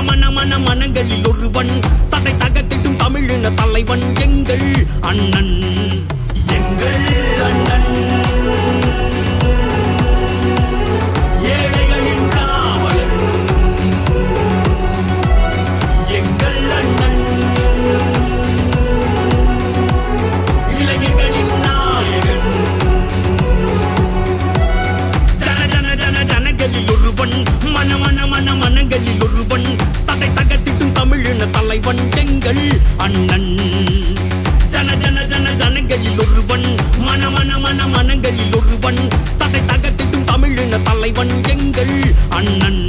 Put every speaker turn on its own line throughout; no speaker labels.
மனங்களில் ஒருவன் தடை தகத்திட்டும் தமிழின தலைவன் எங்கள் அண்ணன் எங்கள் அண்ணன் ஏழைகளின் காவலன் எங்கள் அண்ணன் இளைஞர்களின் நாயகன் ஜனங்களில் ஒருவன் மனங்களில் ஒருவன் தடை தகத்திட்டும் தமிழின தலைவன் எங்கள் அண்ணன் ஜனங்களில் ஒருவன் மனங்களில் ஒருவன் தடை தகத்திட்டும் தமிழின தலைவன் எங்கள் அண்ணன்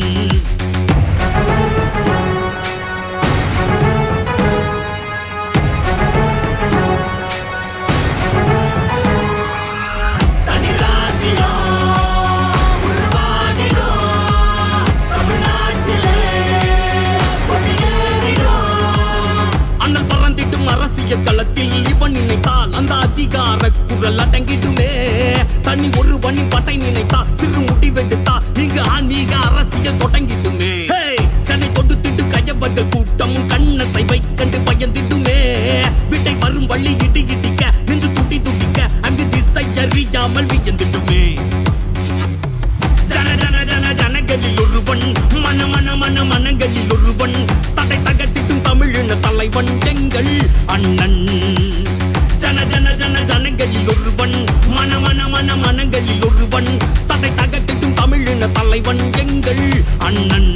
களத்தில் இவன் நினைத்தால் அந்த அதிகார குரல் அடங்கிடுமே. தனி ஒருவனின் பட்டை நினைத்தால் சிறு முடி வெடுத்தா இங்கு ஆன்மீக அரசியல் தொடங்கிடுமே. கண்ணை கொடுத்திட்டு கையவர்கள் கூட்டம் கண்ணசைவை கண்டு பயந்திடுமே. விட்டை வரும் வழி இடி இடிக்க நெஞ்சு துடி துடிக்க அங்கு திசை அறியாமல் வியந்திடுமே. ஜனங்களில் ஒருவன் மனங்களில் ஒருவன் தடை தகத்திட்டும் தமிழின தலைவன் எங்கள் அண்ணன் ஜனங்களில் ஒருவன் மனங்களில் ஒருவன் தடை தகத்திட்டும் தமிழின தலைவன் எங்கள் அண்ணன்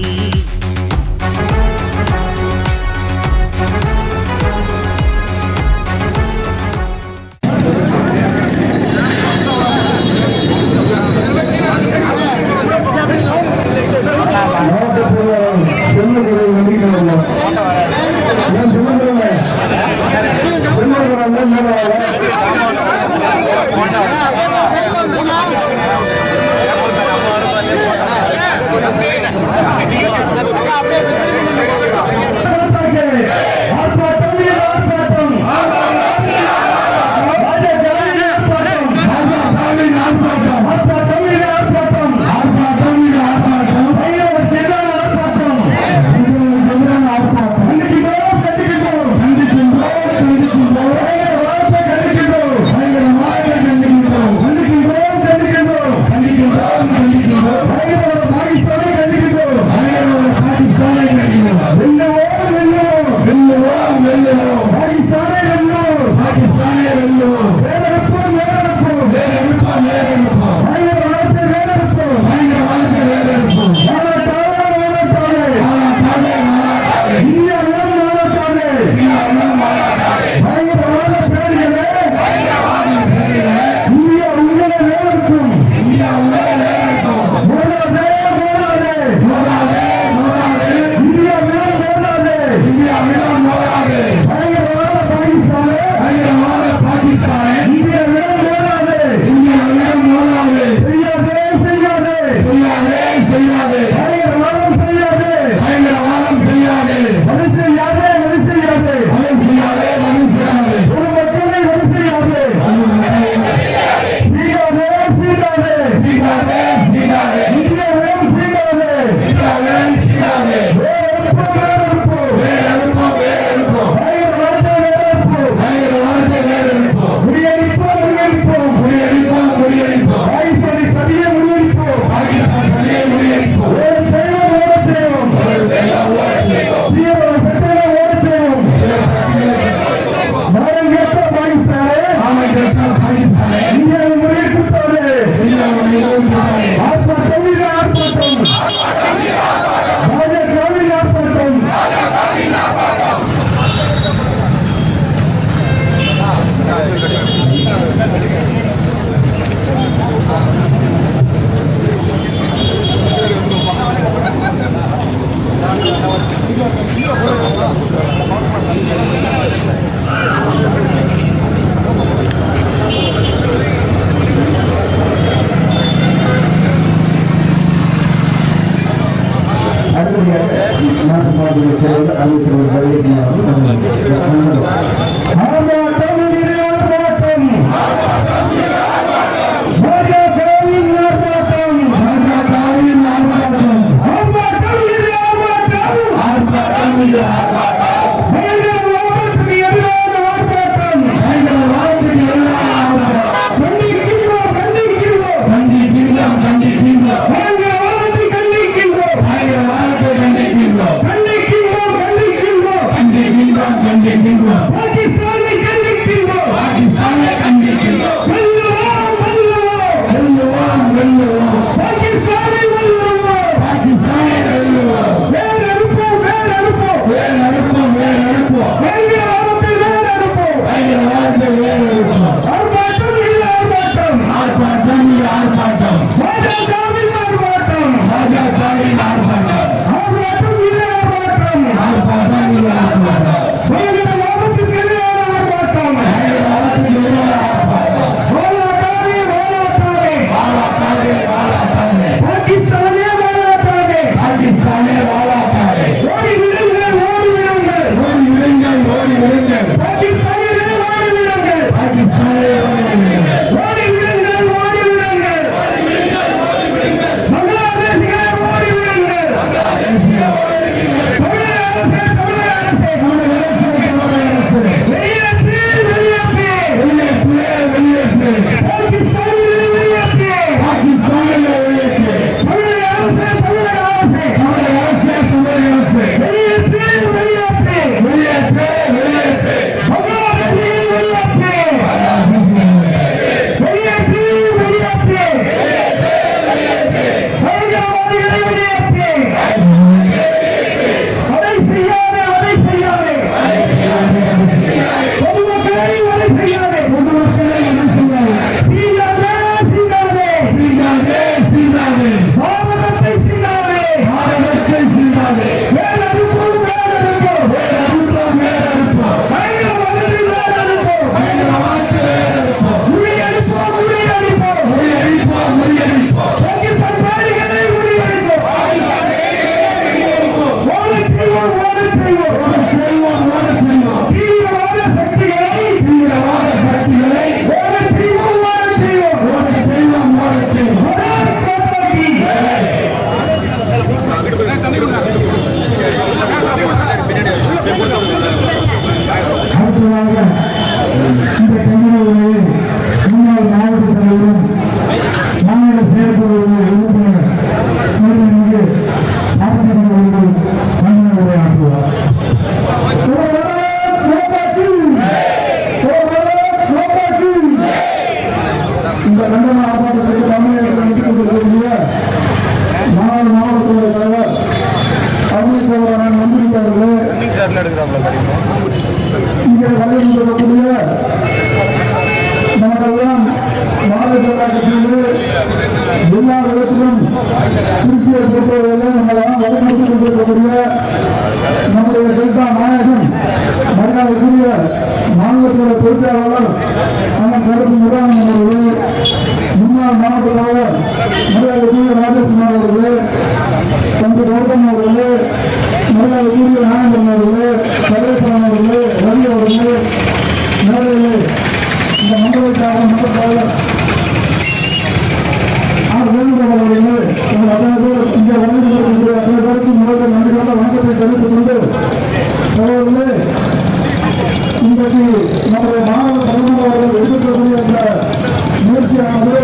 முயற்சியானது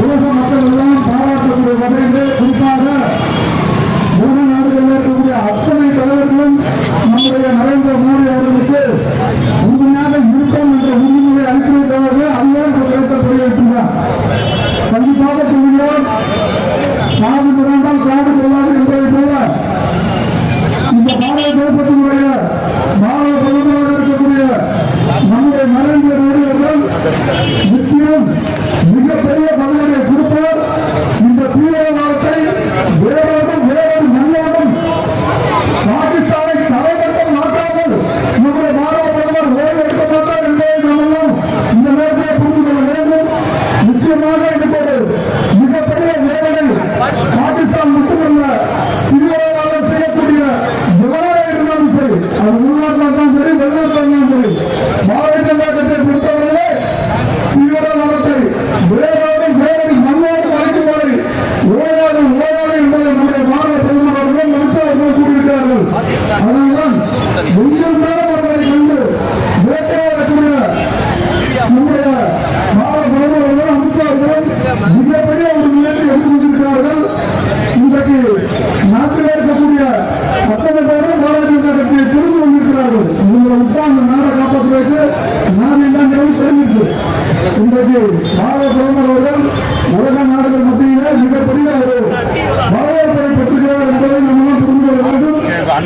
உலக மக்கள் எல்லாம்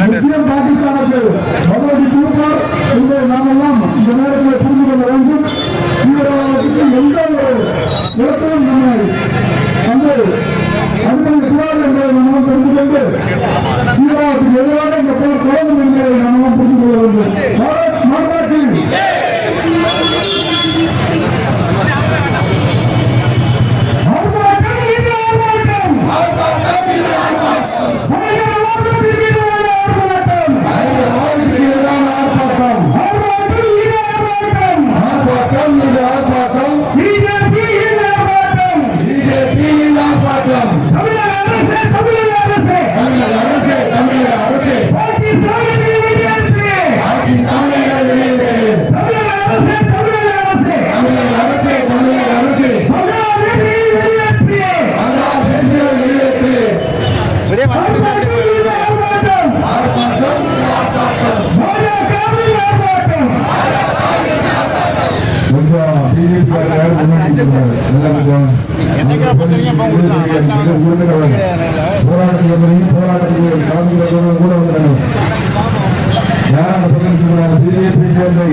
நிச்சயம் பாகிஸ்தானுக்கு பதிலடி கொடுப்பார் என்பதை நாமெல்லாம் இந்த நேரத்தில் புரிந்து கொள்ள வேண்டும். தீவிரவாதத்துக்கு எந்த ஒரு இடத்திலும் நம்மை வந்து அனுமதிக்கூடாது என்பதை நாமெல்லாம் தெரிந்து கொண்டு தீவிரவாதத்துக்கு எதிராக இந்த போர் தொடரும் என்பதை நாமெல்லாம் புரிந்து கொள்ள வேண்டும். பாரத் மாதா கி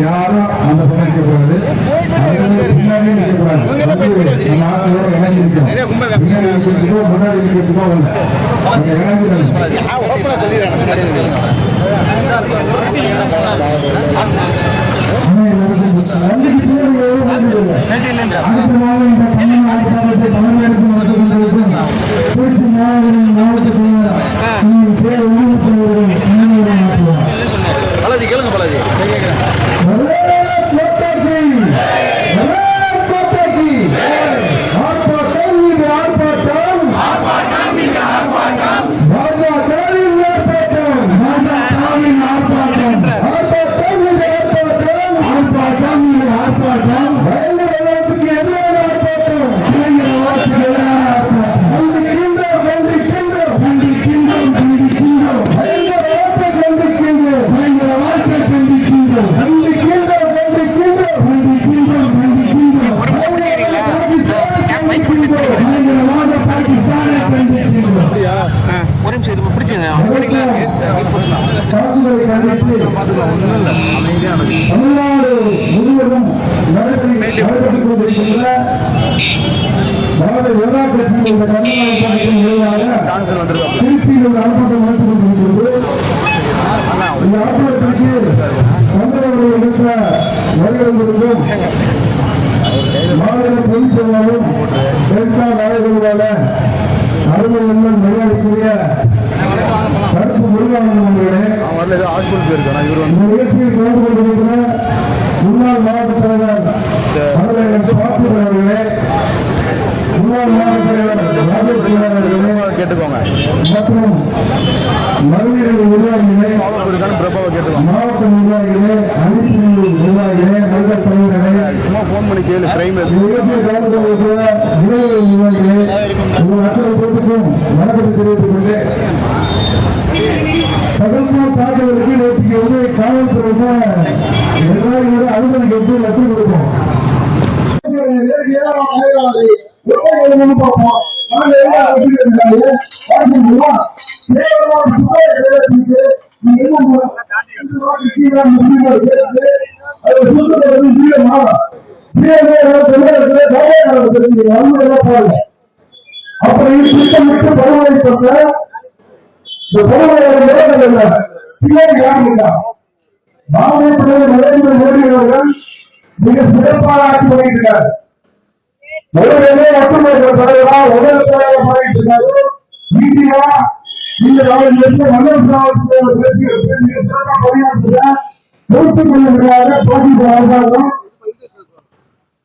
யாரும் அந்த பக்கம் கூடாது, பின்னாடி முன்னாடி
பாலாஜி கேளுங்க பாலாஜி தமிழ்நாடு முழுவதும் நடைபெற்றுக் கொண்டிருக்கின்ற யோகா கட்சியின் இந்த கண்காணிப்பின் விளைவாக திருச்சியில் ஒரு ஆர்ப்பாட்டம் நடத்தி கொண்டிருக்கிறது. இந்த ஆர்ப்பாட்டத்திற்கு தொண்டர்களை என்ற வருகிறவர்களுக்கும் மாநில பொதுச் செயலாளரும் டெல்டா நாயகர்களான அருமை எண்ணம் மரியாதைக்குரிய கருப்பு முருகானந்தம் அவர்களே, நிகழ்ச்சியில் கலந்து கொண்டிருக்கிற முன்னாள் மாவட்ட தலைவர் பாத்திரன் அவர்களே, முன்னாள் மாவட்ட தலைவர் ராஜேஷ் அவர்களே கேட்டுக்கோங்க மற்றும் மறுநீர் நிர்வாகிகளே, மாவட்ட நிர்வாகிகளே, அனைத்து நிர்வாகிகளே, நகர் தலைவர்களே, நிகழ்ச்சியில் கலந்து கொண்டிருக்கிற இளைய நிர்வாகிகளே, உங்கள் அத்தனை பொறுப்புக்கும் வணக்கத்தை தெரிவித்துக் கொண்டு பகல்போர் தாக்குதலுக்கு நேற்றுக்கு வந்து காவல்துறை அனுமதி கேட்டு லட்சம் கொடுப்போம். அப்புறம் திட்டமிட்டு பருவத்தை கொண்ட இந்த பருவ பிள்ளைகள் யாருந்தா பாரதிய பிரதமர் நரேந்திர மோடி அவர்கள் மிக சிறப்பாக ஆட்சி பண்ணியிருக்கிறார். ஒருவரே ஒற்றுமை தலைவரா உடல் தலைவராக பண்ணிட்டு இருக்காரு. நீதியா இந்த மண்டல சிறப்பாக பணியாற்றுகிற பொறுத்துக் கொள்ளுகிறாங்க. போட்டி அரசாங்கம்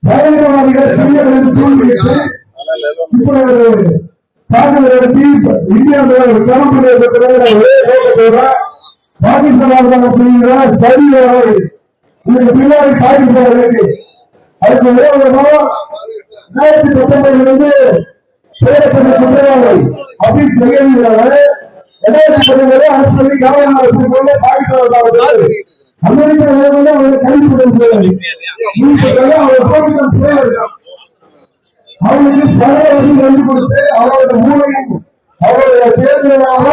பயங்கரவாதிகள் சிறியவர்களுக்கு தூண்டிவிட்டு இப்படி தாக்குதல் நடத்தி இந்தியாவில் கிளம்புடைய ஒரே நோக்கத்தோட பாகிஸ்தான் புரிகிற சரியாக இதற்கு பின்னாடி பாகிஸ்தான் இருக்கு. அதுக்கு விரோதமாக 2019 சேரப்பட்ட குற்றவாளி அப்படின்னு தெரிவிக்கிறாங்க. 2019 அரசு பண்ணி காவல்துறை பாகிஸ்தான் அமெரிக்க அவரை கைது செய்ய அவர் அவர்களுக்கு பல வசதி கண்டு கொடுத்து அவரோட மூளையும்
அவருடைய தேர்தலாக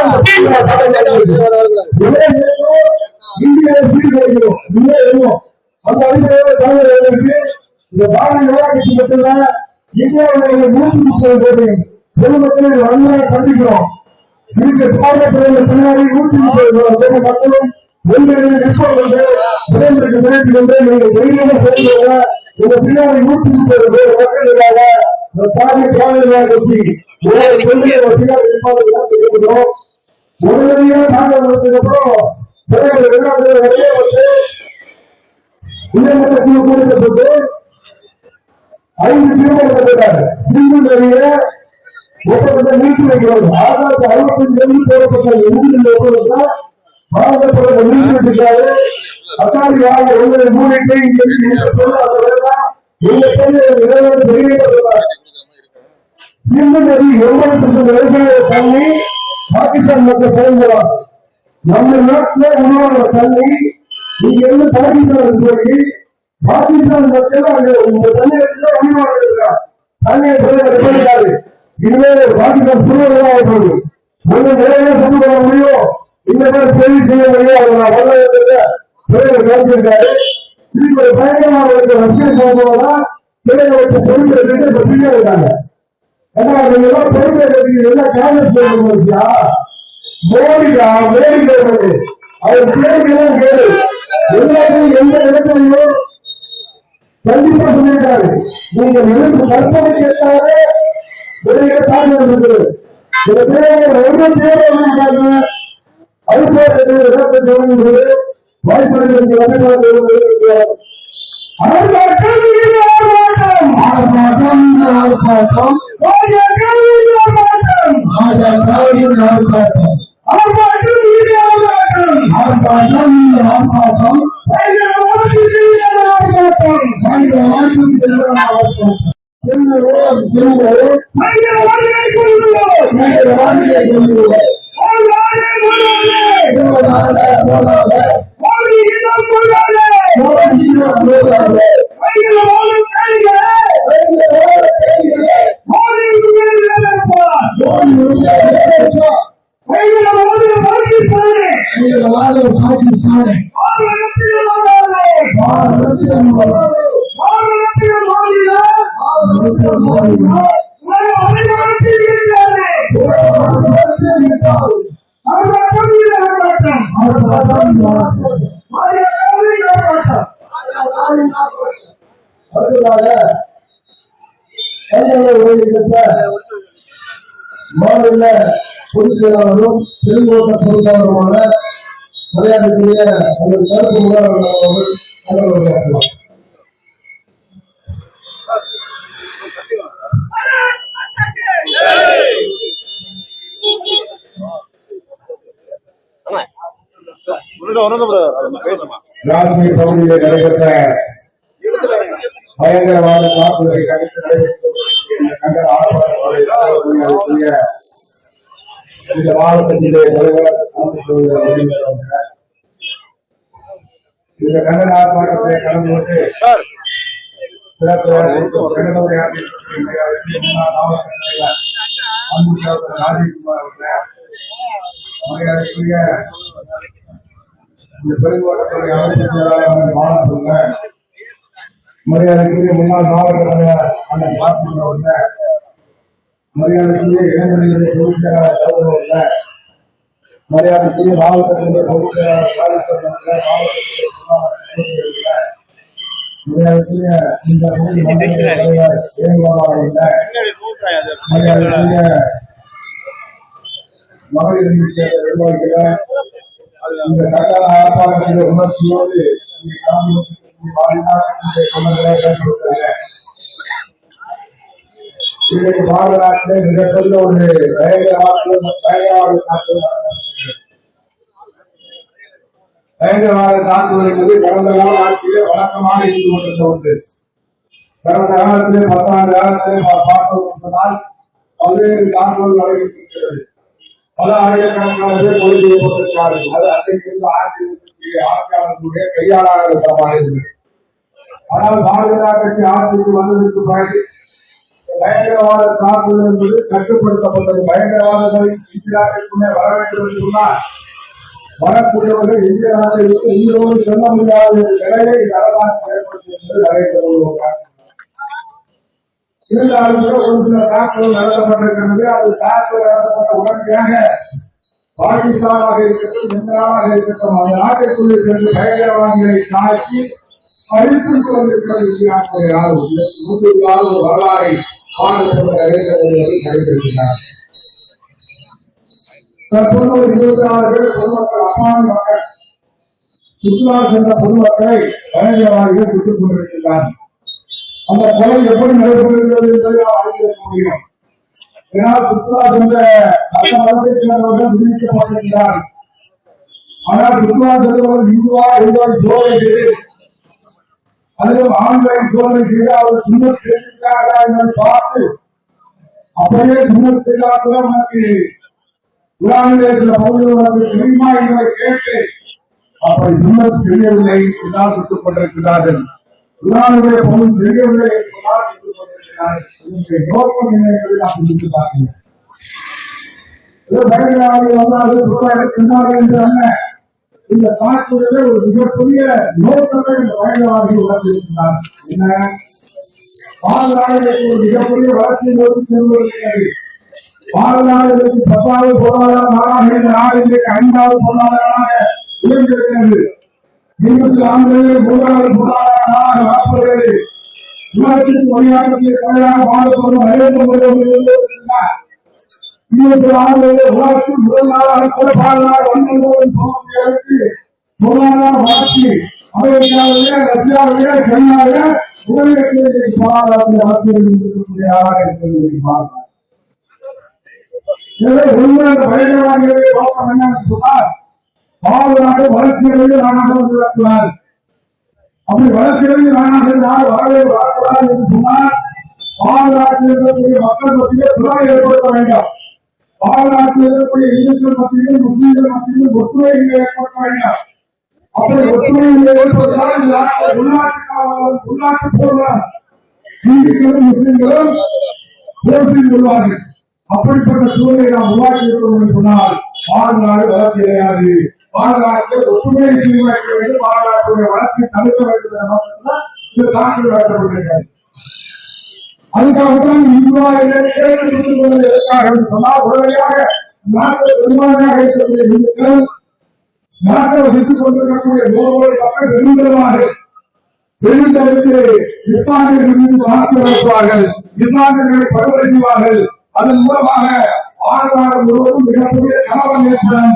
இந்திய அந்த அடிப்படையில் தலைவர்களுக்கு இந்த பாரதிய ஜனதா கட்சி மட்டும்தான் இந்தியாவுடைய 130 பொதுமக்களை வன்முறை கண்டிக்கிறோம். இதுக்கு பார்வையாளர்கள் பின்னாடி 130 மக்களும் ஒன்றிணைந்து நிற்பவர்கள் விரைந்திற்கு நினைத்து கொண்டு நீங்கள் வெளியிட செய்துள்ள இந்த பின்னாடி 130 பேர் மக்களுக்காக பாரதிய ஜனதா கட்சி உடனடியாக தாங்கள் அப்புறம் வெளியே வந்து உயர்மட்ட குழு கூட்டப்பட்டு 5 தீர்மானிக்கப்பட்டார். ஒப்பந்தத்தை நீக்கி வைக்கிறது. 65 போடப்பட்ட ஒப்பந்தத்தை பாரதப்பட்ட நீக்கி வைக்கிறாரு. அத்தாடி வாங்க உங்களை மூடிட்டு வெளியேற்றப்பட்டார். தண்ணி பாகிஸ்தான் மக்கள் பயன்படலாம். நம்ம நாட்டில் உணவான தண்ணி இங்க இருந்து பாகிஸ்தான் போய் பாகிஸ்தான் மக்கள் அங்க உங்க தண்ணீர் உணவாக இருக்கிறார். தண்ணியை போயிருக்காரு. இதுவே பாகிஸ்தான் சுடுவதாக போகுது. ஒன்று நிறைய கொண்டு வர முடியும். இந்த மாதிரி செய்தி செய்ய முடியும். அவர் கவனிச்சிருக்காரு. இதுக்கு ஒரு பயங்கரமாக இருக்கிற ரஷ்ய சம்பவம் பிள்ளைகளை வச்சு சொல்லிட்டு இப்ப ஃப்ரீயா இருக்காங்க. ஏன்னா நீங்க எல்லாம் பொறுப்பேற்க எல்லாம் காங்கிரஸ் போயிருக்கா மோடிக்கா மோடி அவர் கேள்வியெல்லாம் கேளு எல்லாத்தையும் எந்த இடத்துலையும் கண்டிப்பா சொல்லியிருக்காரு. நீங்க நினைத்து கற்பனை கேட்டாலே வெளியே தாண்டி இருக்குது. சில பேர் ஒவ்வொரு தேர்தல் அது போது வாய்ப்பு மாநில பொதுச் செயலாளரும் தெலுங்கோட்ட பொறுப்பாளருமான மரியாதைக்குரிய அவர்கள் கருத்து முதல்வர் காஷ்மீர் பகுதியில் நடைபெற்ற பயங்கரவாத தாக்குதலை கண்டித்து இந்த மாவட்டத்திலே தலைவர் இந்த கண்டன ஆர்ப்பாட்டத்தை கலந்து கொண்டு சிறப்பு ராஜீவ்குமார் மரியாதைக்குரிய இந்த பெருங்கோட்டத்துடைய அமைச்சர் செயலாளர் மாவட்டத்தில் மரியாதைக்குரிய முன்னாள் மாவட்ட தலைவர் அண்ணன் பார்த்திபன் அவர்கள் மரியாதைக்குரிய இளைஞர்களுடைய பொதுச் செயலாளர் சகோதரர்கள் மரியாதைக்குரிய மாவட்டத்தினுடைய பொதுச் செயலாளர் மரியாதைக்குரிய இந்த தலைவர் மரியாதைக்குரிய மகளிர் நிர்வாகிகள் இந்த கட்டண ஆர்ப்பாட்டத்திலே உணர்ச்சியோடு இன்றைக்கு பாரத நாட்டிலே மிகப்பெரிய ஒரு பயங்கரவாத தாக்குதல் என்பது கடந்த கால ஆட்சியிலே வழக்கமாக இருந்து கொண்டிருந்த ஒன்று. கடந்த காலத்திலே 10 ஆண்டு காலத்திலே பார்ப்பதனால் பல்வேறு தாக்குதல் நடைபெற்றிருக்கிறது. பல ஆயிரக்கணக்கான பேர் கொலை செய்யப்பட்டிருக்கிறார்கள். அது அன்றைக்கு இருந்து ஆட்சியாளர்களுடைய கையாளாத தரமாக இருந்தது. ஆனால் பாரதிய ஜனதா கட்சி ஆட்சிக்கு வந்ததற்கு பிறகு பயங்கரவாத தாக்குதல் என்பது கட்டுப்படுத்தப்பட்டது. பயங்கரவாதங்கள் இந்திய நாட்டிற்குமே வர வேண்டும் என்று சொன்னால் வரக்கூடியவர்கள் இந்திய நாட்டை விட்டு உயிரோடு செல்ல முடியாத நிலையை இந்த அரசாங்கம் ஏற்படுத்தியிருந்தது நடைபெறுவதாக. இருந்தாலும் கூட ஒரு சில தாக்குதல் நடத்தப்பட்டிருக்கிறது. அது தாக்குதல் நடத்தப்பட்ட உடனடியாக பாகிஸ்தானாக இருக்கட்டும், எந்த நாடாக இருக்கட்டும், அந்த நாட்டிற்குள்ளே சென்று பயங்கரவாதிகளை தாக்கி அழித்துக் கொண்டிருக்கிறது இந்திய நாட்டுடைய ஆளும் ஒரு வரலாறை நடைபெறுகிறார். தற்போது ஒரு 26 பேர் பொதுமக்கள் அப்பாவி மக்கள் சுற்றுலா சென்ற பொதுமக்களை பயங்கரவாதிகள் சுட்டுக் கொண்டிருக்கிறார்கள். அந்த கொலை எப்படி நடைபெறுகிறது என்பதை நாம் அறிந்திருக்க முடியும். ஏனால் சுற்றுலா சென்ற அந்த மதத்தை சேர்ந்தவர்கள் விடுவிக்கப்பட்டிருக்கிறார்கள். ஆனால் சுற்றுலா சென்றவர்கள் இந்துவா என்பதை சோதனை செய்து அதிலும் ஆன்லைன் சோதனை செய்து அவர்கள் சுண்ணத் செய்திருக்கிறார்களா என்பதை பார்த்து அப்படியே சுண்ணத் செய்தால் நமக்கு குரானிலே சில பகுதிகள் நமக்கு தெரியுமா என்பதை கேட்டு அப்படி சுண்ணத் செய்யவில்லை என்றால் சுட்டுக் கொண்டிருக்கிறார்கள். குரானுடைய பொருள் தெரியவில்லை என்பதால் சுட்டுக் கொண்டிருக்கிறார்கள். இதனுடைய நோக்கம் என்ன என்பதை நாம் சிந்தித்து பார்க்கிறோம். பயங்கரவாதிகள் வந்தார்கள் சொன்னார்கள் என்று அல்ல, இந்த தாக்குதலில் ஒரு மிகப்பெரிய நோக்கத்தை இந்த பயங்கரவாதிகள் உணர்ந்திருக்கிறார்கள். என்ன பாதுகாப்பு ஒரு மிகப்பெரிய வளர்ச்சியை நோக்கி செல்வதற்கிறது. பாதுகாப்பு 10வது பொருளாதார நாடாக இந்த நாடு இன்றைக்கு 5வது பொருளாதாரமாக உயர்ந்திருக்கிறது. 20 ஆண்டுகளில் 3வது பொருளாதார நாடாக வரப்படுகிறது. உலகத்திற்கு வழிகாட்டக்கூடிய தலைவராக வாழப்படும் நரேந்திர மோடி இருக்கிறார். 20 ஆண்டுகளில் உலகத்தில் முதல் நாளாக கூட பாதுகாப்பு வன்முறையின் சோதனைகளுக்கு பொருளாதார வளர்ச்சி அமெரிக்காவிலே, ரஷ்யாவிலே, சைனாவிலே உலகத்திலே பொருளாதாரத்தில் வளர்ச்சி இருக்கக்கூடிய ஆளாக இருக்கிறது. உண்மையான பயங்கரவாதிகளுடைய நோக்கம் என்னன்னு சொன்னால் பாதுகாப்பு வளர்ச்சியிலிருந்து நானாக வந்துவிடக்கூடாது. அப்படி வளர்ச்சியிலிருந்து நானாக நாடு வரவே வரக்கூடாது என்று சொன்னால் பாதுகாப்பில் இருக்கக்கூடிய மக்கள் மத்தியிலே துறை ஏற்படுத்த வேண்டும். பாதுகாப்பில் இருக்கக்கூடிய இந்துக்கள் மத்தியிலும் முஸ்லீம்கள் மத்தியிலும் ஒற்றுமையை ஏற்படுத்த வேண்டும். அப்படி ஒற்றுமையை ஏற்படுத்தினால் இந்த உள்நாட்டு போடுவார் இந்துக்களும் முஸ்லீம்களும் போட்டி கொள்வார்கள். அப்படிப்பட்ட சூழலை நாம் உருவாக்கி இருக்கிறோம் என்று சொன்னால் பாதுகாப்பு வளர்ச்சி கிடையாது. பாதுகாப்பு ஒற்றுமையை தீர்மானிக்க வேண்டும். பாதுகாப்புடைய வளர்ச்சியை தடுக்க வேண்டும் என்ற நோக்கத்தில் இந்த தாக்குதல் நடத்தப்பட்டிருக்கிறது. அதுக்காகத்தான் இந்தியா புரிந்து கொள்வது எதற்காக என்று சொன்னால் உடனடியாக நாட்டில் பெரும்பான்மையாக இருக்கக்கூடிய இந்துக்கள் நாட்டை வசித்துக் கொண்டிருக்கக்கூடிய 100 கோடி மக்கள் பெருந்தளவுக்கு இஸ்லாமியர்கள் மீது தாக்கி வைப்பார்கள், இஸ்லாமியர்களை படுகொலை செய்வார்கள். அதன் மூலமாக வாழ்வாரம் முழுவதும் மிகப்பெரிய கலவரம் ஏற்படும்.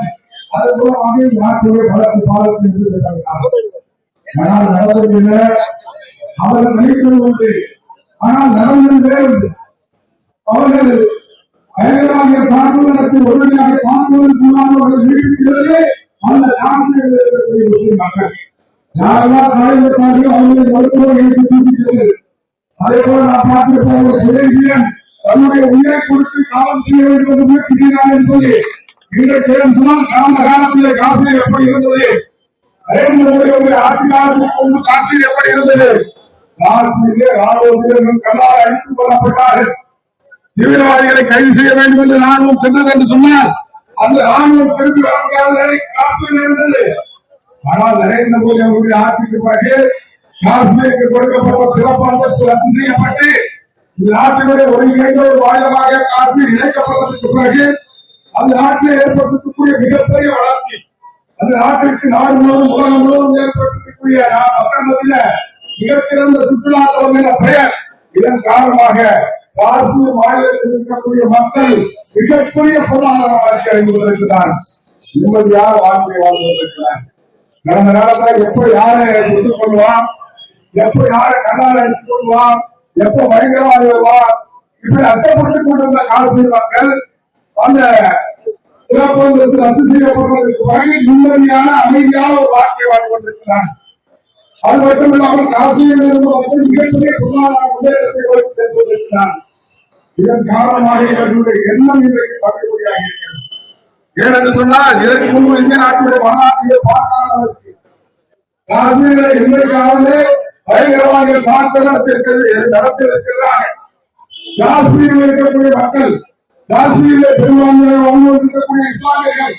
அதன் மூலமாக நாட்டுடைய வளர்ச்சி பாதத்தில் ஆனால் நடந்ததில்லை. அவர்கள் நினைப்பது உண்டு, ஆனால் நடந்ததே உண்டு. அவர்கள் பயங்கரவாதிய தாக்குதலுக்கு உடனடியாக தாக்குதல் சொன்னார்கள். வீட்டிலே அந்த ஆசிரியர்கள் இருக்கக்கூடிய மக்கள் யாரெல்லாம் தலைவர்களாக அவர்களை மருத்துவம் ஏற்படுத்தியிருக்கிறது. அதே போல நான் பார்த்திருப்ப சிறைவீரன் தன்னுடைய உயிரை கொடுத்து காலம் செய்ய வேண்டும் என்று முயற்சி செய்தார் என்பது இன்றைக்கு சொன்னால் கடந்த காலத்திலே காஷ்மீர் எப்படி இருந்தது, நரேந்திர மோடியுடைய ஆட்சி காலத்திற்கு முன்பு காஷ்மீர் எப்படி இருந்தது. காஷ்மீரிலே ராணுவ வீரர்கள் கல்லால் அழித்துக் கொல்லப்பட்டார்கள். தீவிரவாதிகளை கைது செய்ய வேண்டும் என்று ராணுவம் சென்றது என்று சொன்னால் அந்த ராணுவம் திரும்பி வர முடியாத நிலை காஷ்மீர் இருந்தது. ஆனால் நரேந்திர மோடி அவருடைய ஆட்சிக்கு பிறகு காஷ்மீருக்கு கொடுக்கப்பட்ட சிறப்பு அந்தஸ்து ரத்து செய்யப்பட்டு இந்த நாட்டினுடைய ஒருங்கிணைந்த ஒரு மாநிலமாக காஷ்மீர் இணைக்கப்பட்டதற்கு பிறகு அந்த நாட்டில் ஏற்பட்டிருக்கக்கூடிய மிகப்பெரிய வளர்ச்சி, அந்த நாட்டிற்கு நாடு முழுவதும் உலகம் முழுவதும் ஏற்பட்டிருக்கக்கூடிய மக்கள் மத்தியில் மிகச்சிறந்த சுற்றுலாத்தலம் என்ற பெயர். இதன் காரணமாக காஷ்மீர் மாநிலத்தில் இருக்கக்கூடிய மக்கள் மிகப்பெரிய பொருளாதார வளர்ச்சி அடைந்து கொண்டிருக்கிறார். நிம்மதியான வாழ்க்கையை வாழ்ந்து கொண்டிருக்கிறார். கடந்த காலத்தில் எப்ப யாரை சுட்டுக் கொள்வான், எப்ப யாரை கல்லால் அடித்துக் கொள்வான், எப்ப பயங்கரவாதி வருவான், இப்படி அச்சப்பட்டுக் கொண்டிருந்த காஷ்மீர் மக்கள் அந்த சிறப்பு ரத்து செய்யப்படுவதற்கு பிறகு நிம்மதியான அமைதியான ஒரு வாழ்க்கையை வாழ்ந்து கொண்டிருக்கிறார். அது மட்டுமில்லாமல் காஷ்மீரில் இருந்து மக்கள் மிகப்பெரிய பொருளாதார முன்னேற்றத்தை நோக்கி சென்று கொண்டிருக்கிறார். இதன் காரணமாக இவர்களுடைய எண்ணம் இன்றைக்கு தவிர்ப்படியாக இருக்கிறது. ஏனென்று சொன்னால் இதற்கு முன்பு இந்திய நாட்டுடைய வரலாற்றிலே பார்க்காதவருக்கு காஷ்மீரில் இன்றைக்காவது பயங்கரவாதிகள் தாக்குதல் நடத்தியிருக்கிறார்கள். காஷ்மீரில் இருக்கக்கூடிய மக்கள், காஷ்மீரில் பெரும்பான்மையாக வாழ்ந்து இருக்கக்கூடிய இஸ்லாமியர்கள்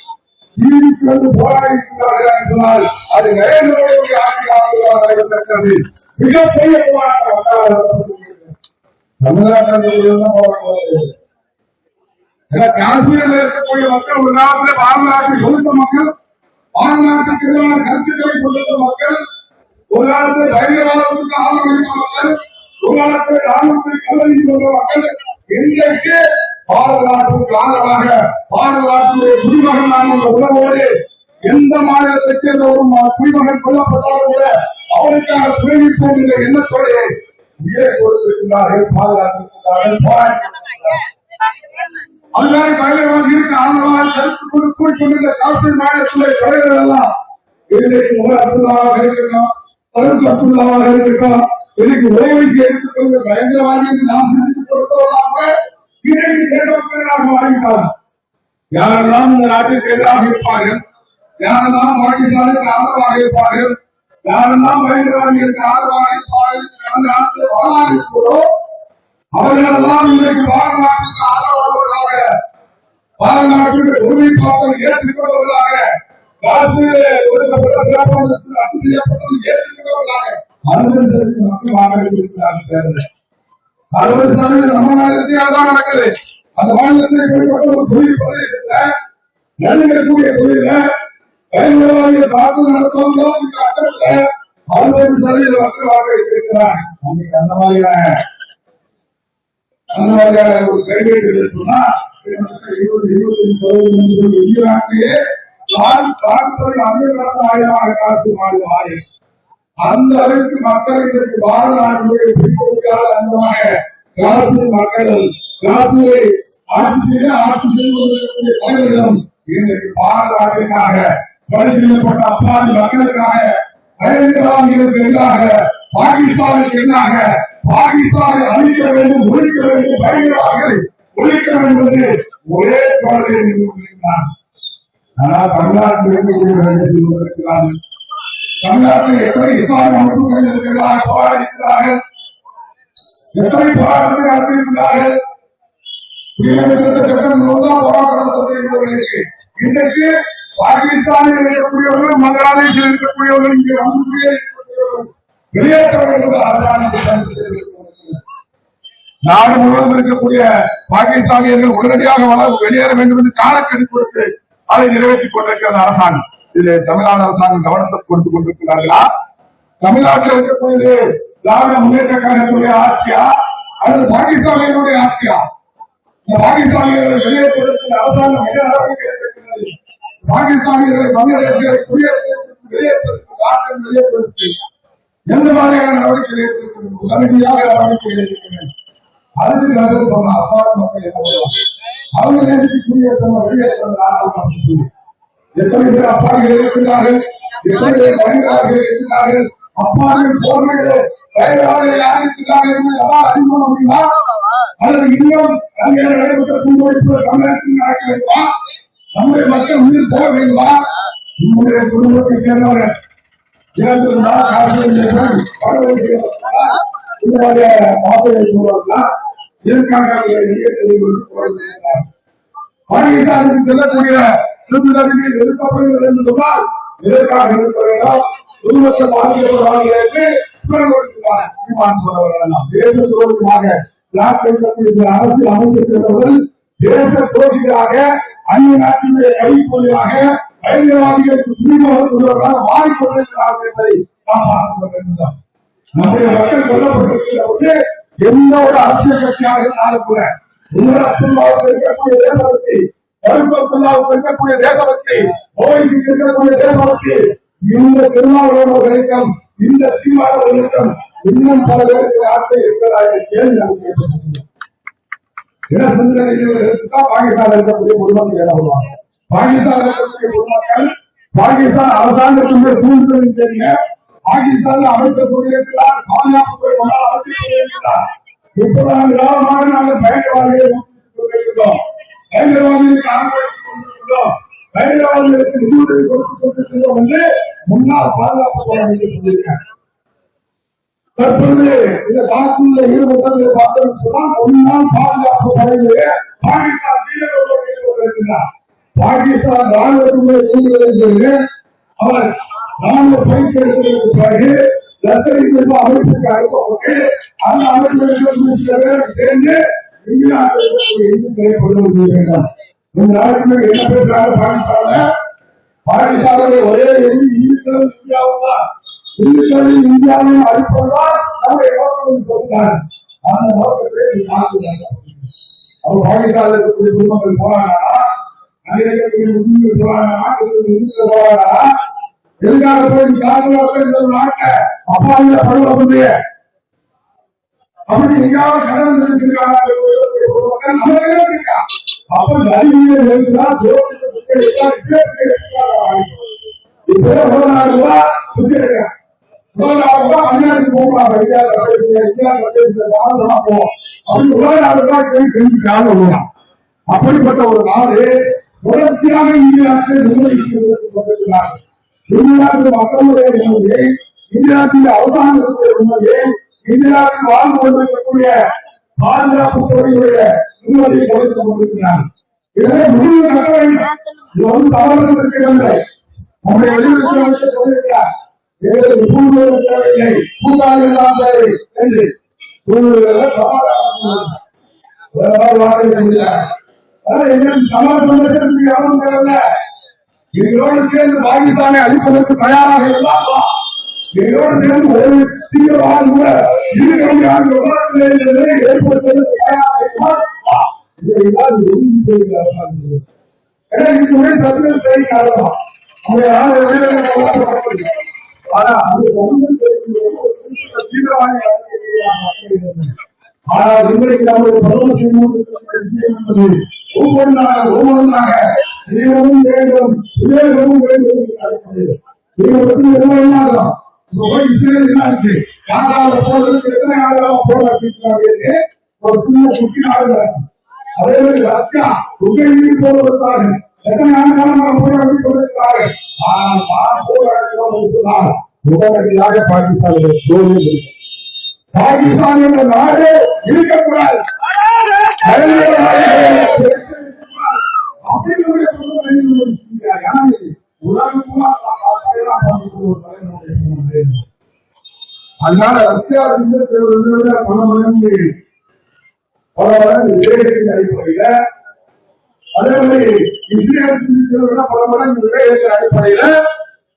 நீதிக்கு வந்து போராடி இருக்கிறார்கள் சொன்னால் அது நரேந்திர மோடி ஆட்சி மிகப்பெரிய போராட்டம் தமிழ்நாட்டில் காஷ்மீரில் இருக்கக்கூடிய மக்கள் ஒரு காலத்தில் பாரத நாட்டை கொடுத்த மக்கள், பாரத நாட்டுக்கு எதிரான கருத்துக்களை கொண்டிருந்த மக்கள், ஒரு காலத்தில் பயங்கரவாதத்துக்கு ஆதரவளித்த மக்கள், ஒரு காலத்தில் ராணுவத்தை கல்லறிந்து கொண்ட மக்கள், இன்றைக்கு பாரத நாட்டுக்கு ஆதரவாக பாரத நாட்டுடைய குடிமகன் நான் என்ற உணவோடு எந்த மாநிலத்தை சேர்ந்த ஒரு குடிமகன் கொல்லப்பட்டாலும் கூட அவருக்கான துணைவிப்போம் என்ற எண்ணத்தோடு உயிரை கொடுத்திருக்கிறார்கள், பாதுகாத்திருக்கிறார்கள், போராடியிருக்கிறார்கள். அதுதான் பயங்கரவாதிகளுக்கு ஆதரவாக கருத்து கொண்டு கூறிக்கொண்டிருந்த காஷ்மீர் மாநிலத்துடைய தலைவர்கள் எல்லாம் இன்றைக்கு உலக அப்துல்லாவாக இருக்கலாம், பருக் அப்துல்லாவாக இருக்கலாம், இன்னைக்கு உதவிக்கு எடுத்துக்கொண்ட பயங்கரவாதி என்று நாம் சிந்தித்துக் கொடுத்தவர்களாக இன்றைக்கு தேசபக்தர்களாக மாறிவிட்டார்கள். யாரெல்லாம் இந்த நாட்டிற்கு எதிராக இருப்பார்கள், யாரெல்லாம் பாகிஸ்தானுக்கு ஆதரவாக இருப்பார்கள், யாரெல்லாம் பயங்கரவாதிகளுக்கு ஆதரவாக இருப்பார்கள், கடந்த நாட்டில் வரலாறு இருக்கிறதோ அவர்களெல்லாம் இன்றைக்கு பாரத நாட்டுக்கு ஆதரவாளர்களாக, பாரத நாட்டுடைய ஒருமைப்பாட்டை ஏற்றுக்கொள்வதாக, காஷ்மீரில் ஒடுக்கப்பட்ட சிறப்பாக ரத்து செய்யப்பட்டது ஏற்றுக்கொள்வதாக 60% மக்கள் வாக்களித்திருக்கிறார்கள். 60% நம்ம மாநிலத்தில் தான் நடக்குது. அந்த மாநிலத்தில் குறிப்பிட்ட ஒரு தொழில் பிரதேசத்தில் நடுங்கக்கூடிய தொழில பயங்கரவாதிகள் தாக்குதல் நடத்துவதோ என்ற அச்சத்தில் 60% மக்கள் வாக்களித்திருக்கிறார். அந்த மாதிரியான ஒரு கைவேடு சொன்னா 20-25% ஈராக்கிலே ஆயிரமாக காத்து மாறி அந்த அளவுக்கு மக்கள் இன்றைக்கு பாரத நாட்டுடைய பிற்படுத்தியால் அந்தமாக காஷ்மீர் மக்கள் காஷ்மீரை ஆட்சி செய்து கொண்டிருக்கக்கூடிய தலைவர்களும் இன்றைக்கு பாரத நாட்டிற்காக பரிசீலிக்கப்பட்ட அப்பாவி மக்களுக்காக பயங்கரவாதிகளுக்கு எதிராக பாகிஸ்தானுக்கு எதிராக பாகிஸ்தானை அழிக்க வேண்டும், ஒழிக்க வேண்டும், பயங்கரவாதிகளை ஒழிக்க வேண்டும் என்று ஒரே குரலை நிறுத்தினார். ஆனால் தமிழ்நாட்டில் இருக்கக்கூடிய தமிழ்நாட்டில் எத்தனை இஸ்லாமிய அமைப்புகள் இருக்கிறார்கள், போராடிக்கிறார்கள், எத்தனை போராட்டத்தை நடத்தியிருக்கிறார்கள். இன்றைக்கு பாகிஸ்தானில் இருக்கக்கூடியவர்கள், பங்களாதேஷில் இருக்கக்கூடியவர்கள், இங்கே வெளியேற்ற வேண்டும் நாடு முழுவதும் இருக்கக்கூடிய பாகிஸ்தானியர்கள் உடனடியாக வெளியேற வேண்டும் என்று காலக்கெடு கொடுத்து அதை நிறைவேற்றிக் கொண்டிருக்கிறது அரசாங்கம். இதில் தமிழ்நாடு அரசாங்கம் கவனத்தை கொடுத்துக் கொண்டிருக்கிறார்களா? தமிழ்நாட்டில் இருக்கக்கூடிய திராவிட முன்னேற்ற கழகத்துடைய ஆட்சியா அல்லது பாகிஸ்தானியர்களுடைய ஆட்சியா? பாகிஸ்தானியர்களை வெளியேற்றுவதற்கு அரசாங்கம் என்ன நடவடிக்கை எடுத்திருக்கிறது? பாகிஸ்தானியர்களை பங்களாதேஷை வெளியேற்றுவதற்கு எந்த மாதிரியான நடவடிக்கை எடுத்திருக்கிறது? உடனடியாக நடவடிக்கை எடுத்திருக்கிறது. அதுக்கு சொன்ன அப்பாவி மக்கள் என்ன வருவாங்க? அவங்க நேரடிக்கூடிய வெளியேற்ற எத்தனை பேர் அப்பாவிகள் இருக்கிறார்கள், எத்தனை பேர் பயங்கரவாதிகள் இருக்கிறார்கள், அப்பாவிகள் போர்மைகளை பயங்கரவாதிகளை யார் இருக்கிறார்கள் என்று எல்லாம் அறிந்து கொள்ள முடியுமா? அல்லது இன்னும் அங்கே நடைபெற்ற குடிமக்கள் தமிழகத்தில் நடக்க வேண்டுமா? நம்முடைய மக்கள் உயிர் போக வேண்டுமா? நம்முடைய குடும்பத்தை சேர்ந்தவர்கள் இறந்திருந்தால் இதனுடைய வார்த்தைகளை சொல்வார்களா? இதற்காக பாகிஸ்தானுக்கு செல்லக்கூடிய சுற்றுலாவில் நிறுத்தப்படுகிறது என்று சொன்னால் இதற்காக நிறுத்த வேண்டாம். குடும்பத்தை பாதிக்கப்படுவார்களுக்கு அரசியல் அமைந்திருக்கிறவர்கள் தேச துரோகிகளாக அந்நிய நாட்டினுடைய கைப்பொழியாக பயங்கரவாதிகளுக்கு புரிதவர்களாக மாறிக்கொண்டிருக்கிறார்கள் என்பதை நாம் பார்த்து கொண்டிருக்கிறோம். நம்முடைய மக்கள் கொல்லப்பட்டிருக்கிற எந்த ஒரு அரசியல் கட்சியாக இருந்தாலும் கூட அப்துல்லாவுக்கு இருக்கக்கூடிய தேசபக்தி, அப்துல்லாவுக்கு இருக்கக்கூடிய தேசபக்தி, ஓய்வுக்கு இருக்கக்கூடிய தேசபக்தி, இந்த திருமாவளவர்கள் இயக்கம், இந்த சீமானவர்கள் இயக்கம், இன்னும் பல பேருக்கு ஆட்சி இருக்கிறதா என்ற கேள்வி நமக்கு ஏற்படுகிறது. இன சிந்தனைதான் பாகிஸ்தான் இருக்கக்கூடிய பொதுமக்கள் என்ன பண்ணுவாங்க? பாகிஸ்தான் இருக்கக்கூடிய பொதுமக்கள் பாகிஸ்தான் அரசாங்கத்தினுடைய சூழ்நிலையும் தெரியுங்க, பாகிஸ்தான் அமைச்சர் சொல்லியிருக்கிறார், பாதுகாப்பு அமைச்சர் சொல்லியிருக்கிறார். இப்பதான் விரோதமாக நாங்கள் பயங்கரவாதிகளை கொண்டிருக்கிறோம், பயங்கரவாதிகளுக்கு ஆதரவளித்துக் கொண்டிருக்கிறோம், பயங்கரவாதிகளுக்கு நிதியுதவி கொடுத்துக் கொண்டிருக்கிறோம் என்று முன்னாள் பாதுகாப்பு சொல்லியிருக்காங்க. தற்போது இந்த தாக்குதலில் ஈடுபட்டதை பார்த்தோம் சொன்னால் ஒன்றால் பாதுகாப்பு படையிலே பாகிஸ்தான் வீரர்களோடு ஈடுபட்டிருக்கிறார். பாகிஸ்தான் ராணுவத்துடைய தூண்டுதலுக்கு அவர் ராணுவ பயிற்சி எடுப்பதற்கு பிறகு லஷ்கர் அமைப்புக்கு அனுப்பப்பட்டு அந்த அமைப்புகளுக்கு சில பேர் சேர்ந்து இந்தியாவை கொண்டு வந்து வேண்டும். இந்த நாட்டுக்கு என்ன பேசுறாங்க பாகிஸ்தானுடைய ஒரே இந்தியாவும் தான் இந்தியாவையும் அடிப்பதுதான் நம்முடைய நோக்கம் சொல்றாங்க. அந்த நோக்கத்தை அவர் பாகிஸ்தானில் இருக்கக்கூடிய குடும்பங்கள் போறாங்களா, அமெரிக்கக்கூடிய முஸ்லிம்கள் போறாங்களா, போறாங்களா, எதிர்கால போய் காரணமாக நாட்டை அப்பாவில படுவதற்கு அப்படி எங்காவது கடந்து இருக்காங்க இருக்கா. அப்ப அறிவியல் எழுதுதான் அஞ்சாயிரத்து போகலாம் அப்படிப்பட்ட ஒரு நாடு தொடர்ச்சியாக இந்தியாவுக்கு நிர்ணயம் செய்வதற்கு கொண்டிருக்கிறார்கள். இந்தியாவுக்கு மக்களுடைய நிலையை, இந்தியாவுக்கு அவசானத்தினுடைய உண்மையை, இந்தியாவுக்கு வாழ்ந்து கொண்டிருக்கக்கூடிய பாதுகாப்பு துறையுடைய நிம்மதியை கொடுத்துக் கொண்டிருக்கிறார்கள். எனவே முடிவு கட்ட வேண்டும். இது வந்து தமிழகத்திற்கு இல்லை. நம்முடைய வெளியுறவு அமைச்சர் சொல்லியிருக்கிறார், சூழ்நிலை தேவையில்லை, கூட்டாளிகள் தான் தேவை என்று சூழ்நிலை சமாதானம் எங்களோடு சேர்ந்து பாகிஸ்தானை அழிப்பதற்கு தயாராக இருந்தால் எங்களோடு சேர்ந்து ஒரு தீவிரவாத கூட ஏற்படுத்துவதற்கு தயாராக இருந்தால் சஸ்பெண்ட் செய்யலாம். ஆனால் இன்றைக்கு நம்முடைய ஒவ்வொரு வேண்டும் வேண்டும் என்னாச்சு போடுறதுக்கு எத்தனை ஆளுநர் போடுறாங்க ஒரு சின்ன குட்டி நாடு. அதே மாதிரி ரஷ்யா உக்ரைனில் போடுவதற்காக எத்தனை ஆண்டுகாலமாக போராடி கொண்டிருக்கிறார்கள். ஆனால் போராடுகிறோம் உடனடியாக பாகிஸ்தான் என்ற நாடு இருக்கக்கூடாது. அதனால ரஷ்யா பல மடங்கு விவேகத்தின் அடிப்படையில, அதே மாதிரி இஸ்ரேல் பல மடங்கு விவேகத்தின் அடிப்படையில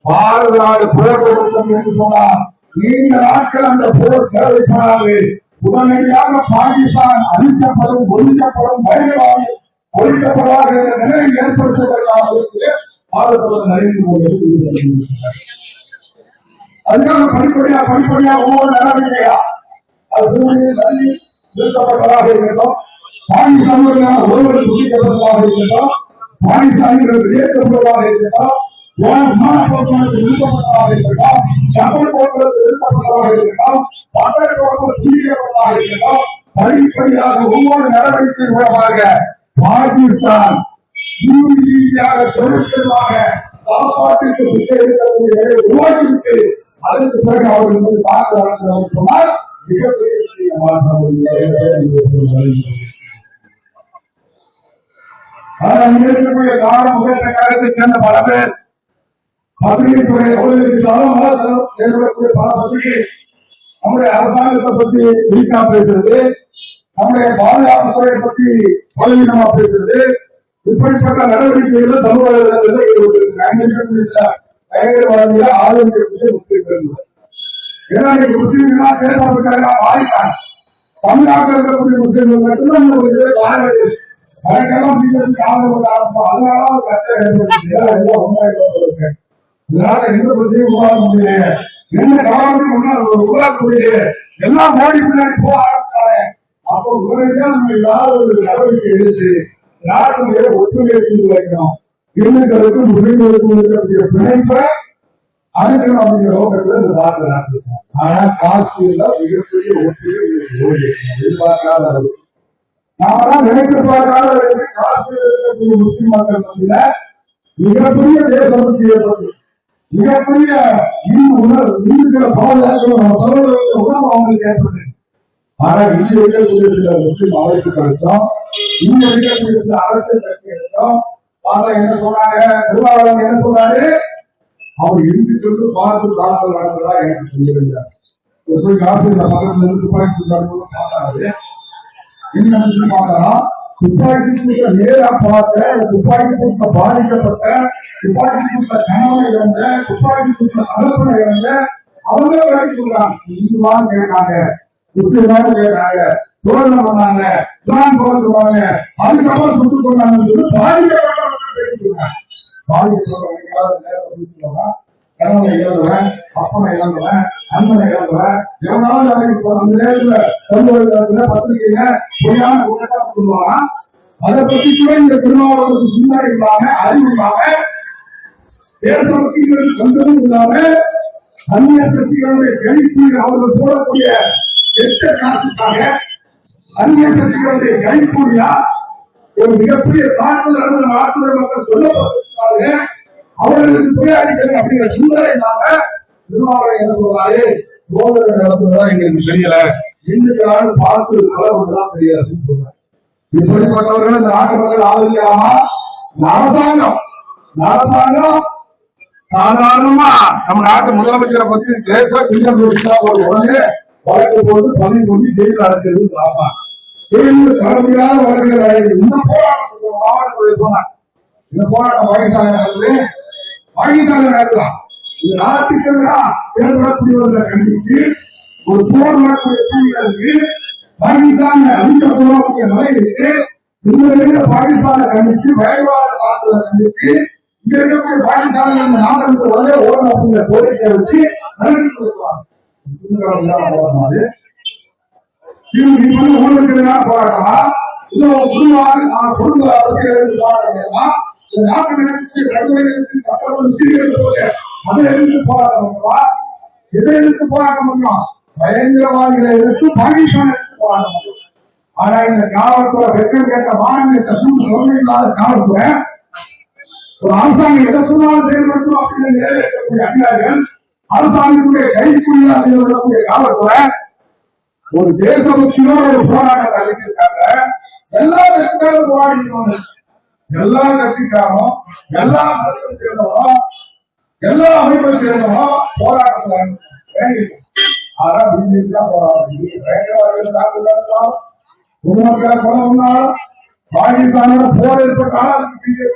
பாரத நாடு புறப்படுத்தும் என்று சொன்னார். நீண்ட நாட்கள் அந்த போர் தேவைப்படாது. உடனடியாக பாகிஸ்தான் அழிக்கப்படும், ஒழிக்கப்படும், பயங்கரவாதி ஒழிக்கப்படாத நிலையை ஏற்படுத்துவதற்கான பாரத நரேந்திர மோடி அதுக்காக படிப்படியா ஒவ்வொரு நடவடிக்கையா அது நிறுத்தப்பட்டதாக இருக்கட்டும், பாகிஸ்தான் ஒருவர் துடிக்கப்பட்டதாக இருக்கட்டும், பாகிஸ்தானிகள் வெளியேற்றப்படுவதாக இருக்கட்டும், விமான போக்குவரத்து நிறுத்தப்பட்டதாக இருக்கட்டும், கப்பல் போக்குவரத்து நிறுத்தப்பட்டதாக இருக்கட்டும், பட்டய போக்குவரத்து துண்டிக்கப்பட்டதாக இருக்கட்டும், படிப்படியாக ஒவ்வொரு நடவடிக்கை மூலமாக பாகிஸ்தான் ரீதியாக தொழிற்சமாக சாப்பாட்டுக்கு திசையை உருவாக்கிவிட்டு அதற்கு பிறகு அவர்கள் வந்து தாக்குதல் சொன்னால் மிகப்பெரிய மாற்றம். இருக்கக்கூடிய காரணம் முன்னேற்ற காலத்தை சேர்ந்த பல பேர் பத்திரிகைத்துறை செயல்படக்கூடிய பல பத்திரிகை நம்முடைய அரசாங்கத்தை பற்றி வீக்கா பேசுறது, நம்முடைய பாதுகாப்பு துறையை பற்றி பலவீனமா பேசுறது, இப்படிப்பட்ட நடவடிக்கைகள் தமிழகத்தில் பயங்கரவாதிகள ஆதரிக்கக்கூடிய முஸ்லீம்கள். ஏன்னா இன்னைக்கு முஸ்லீம்களா சேர்க்கப்பட்டாங்க மாறிட்டாங்க. தமிழ்நாட்டில் இருக்கக்கூடிய முஸ்லீம்கள் மட்டும்தான் அதற்கெல்லாம் அதனால இதனால எந்த பிரச்சனையும் உருவாக்க முடியல, எந்த கவர்மெண்ட் உருவாக்க முடியல, எல்லாம் மோடி பின்னாடி போக ஆரம்பிச்சாங்க. அப்போ உடனடியாக நம்ம ஏதாவது ஒரு நடவடிக்கை எடுத்து நாட்டினுடைய ஒற்றுமையை செய்து வைக்கணும். இந்துக்களுக்கும் முஸ்லிம்களுக்கும் இருக்கக்கூடிய பிணைப்பை அதுக்கு நம்ம நோக்கத்தில் இந்த நாட்டை நடத்திருக்கோம். ஆனா காஷ்மீர்ல மிகப்பெரிய ஒற்றுமை எதிர்பார்க்காத அளவு நாமெல்லாம் நினைத்து பார்க்காத அளவுக்கு காஷ்மீர் இருக்கக்கூடிய முஸ்லிம் மக்கள் மத்தியில மிகப்பெரிய தேசபக்தி ஏற்பட்டு மிகப்பெரிய இந்துக்களை பாதுகாக்க நம்ம சகோதரர்களுடைய உணவு அவங்களுக்கு ஏற்பட்டது. ஆனா இங்க இருக்கக்கூடிய சில முஸ்லிம் அமைப்புகளுக்கும் இங்க இருக்கக்கூடிய சில அரசியல் கட்சிகளுக்கும் என்ன சொன்னாங்க, திருவாரூர் என்ன சொன்னாரு, அவர் இந்துக்களுக்கு பார்த்து தாக்குதல் நடந்ததா எனக்கு சொல்லியிருந்தார். காசு இந்த பக்கத்துல இருந்து துப்பாக்கி பார்த்தாரு. என்ன பார்த்தா துப்பாக்கி சூட்ட நேரா பார்த்த, துப்பாக்கி சூட்ட பாதிக்கப்பட்ட, துப்பாக்கி சூட்ட கணவனை இழந்த, துப்பாக்கி சூட்ட அனுப்பனை இழந்த அவங்க வேலைக்கு சொல்றாங்க. இந்துவான்னு கேட்டாங்க, முஸ்லிமான்னு கேட்டாங்க, தோழம் பண்ணாங்க, தான் தோல்வாங்க, அதுக்கப்புறம் சுட்டுக் கொண்டாங்கன்னு சொல்லி பாதிக்கப்பட்டவங்க பேசிக்கிறாங்க. பாதிக்கப்பட்டவங்க கணவனை இழந்தவன், அப்பனை இழந்தவன், அண்ணனை இழந்தவன், எவனாவது அந்த நேரத்துல சொந்த பத்திரிகையில பொய்யான குற்றச்சாட்டு சொல்லுவாங்க. அதை பத்தி கூட இந்த திருமாவளவனுக்கு சுந்தரம் இல்லாம, அறிவு இல்லாம, தேசபக்திகள் கொஞ்சமும் இல்லாம, அந்நிய சக்திகளுடைய கழிப்பு அவர்கள் போடக்கூடிய எச்ச காசுக்காக அந்நிய சக்திகளுடைய கழிப்பூரியா ஒரு மிகப்பெரிய தாக்குதல் நாட்டுடைய மக்கள் சொல்லப்பட்டிருக்காங்க. அவர்களுக்கு துறையாளிகள் அப்படிங்கிற சிந்தனை இல்லாம திருமாவளவன் என்ன சொல்றாரு, சோதனை நடத்துவதா எங்களுக்கு தெரியல, இந்துக்களால் பார்த்து அளவுதான் தெரியாது சொல்றாங்க. இப்படிப்பட்டவர்கள் இந்த நாட்டு மக்கள் ஆதரிக்கலாமா? அரசாங்கம் சாதாரணமா நம்ம நாட்டு முதலமைச்சரை பத்தி தேச ஒரு உடனே வழக்கு போட்டு பதிவு கொண்டு ஜெயிலில் அடைக்கிறது ஆமா. கடுமையான வழக்குகள் இந்த போராட்டம் மாவட்டத்தில் போனாங்க. இந்த போராட்டம் பாகிஸ்தான் நடக்கலாம். இந்த நாட்டுக்கு ஏற்படக்கூடியவர்களை கண்டித்து ஒரு போர் நடக்கூடிய சூழ்நிலைக்கு பாகிஸ்தான் அழிக்க போகக்கூடிய நிலையிற்கு இந்த பாகிஸ்தானை கண்டித்து பயங்கரவாத தாக்குதலை கண்டித்து இங்க இருக்கக்கூடிய பாகிஸ்தான் இந்த நாட்டுக்கு உடனே ஓடும் அப்படிங்கிற கோரிக்கை வச்சு நடத்தி கொடுக்குவாங்க. போராட்டமா குடும்ப அரசியல் போராட்டமா பயங்கரவாதிகளை எதிர்த்து பாகிஸ்தான் போராட்டம். ஆனா இந்த காவல்துறை வெக்கம் கேட்ட மாநிலத்தை சொல்லில்லாத காவல்துறை ஒரு அரசாங்கம் எதை சொன்னாலும் செயல்படுத்தும் அப்படின்னு நிறைவேற்றக்கூடிய அதிகாரிகள், அரசாங்கத்துடைய கைக்குள்ளாக செயல்படக்கூடிய காவல்துறை ஒரு தேசபக்தியோட ஒரு போராட்டத்தை அறிவிச்சிருக்காங்க. எல்லா கட்சிக்காரும் போராடிக்கணும், எல்லா கட்சிக்காரும் எல்லா மதத்தை சேர்ந்தவரும் எல்லா அமைப்பை சேர்ந்தவரும் போராட்டத்துல ஆனா பிஜேபி தான் போராடுறது. பயங்கரவாதிகள் தாக்குதல் நடத்தாலும் பொதுமக்களை கொலை பண்ணாலும் பாகிஸ்தானோட போர் ஏற்பட்டாலும் அதுக்கு பிஜேபி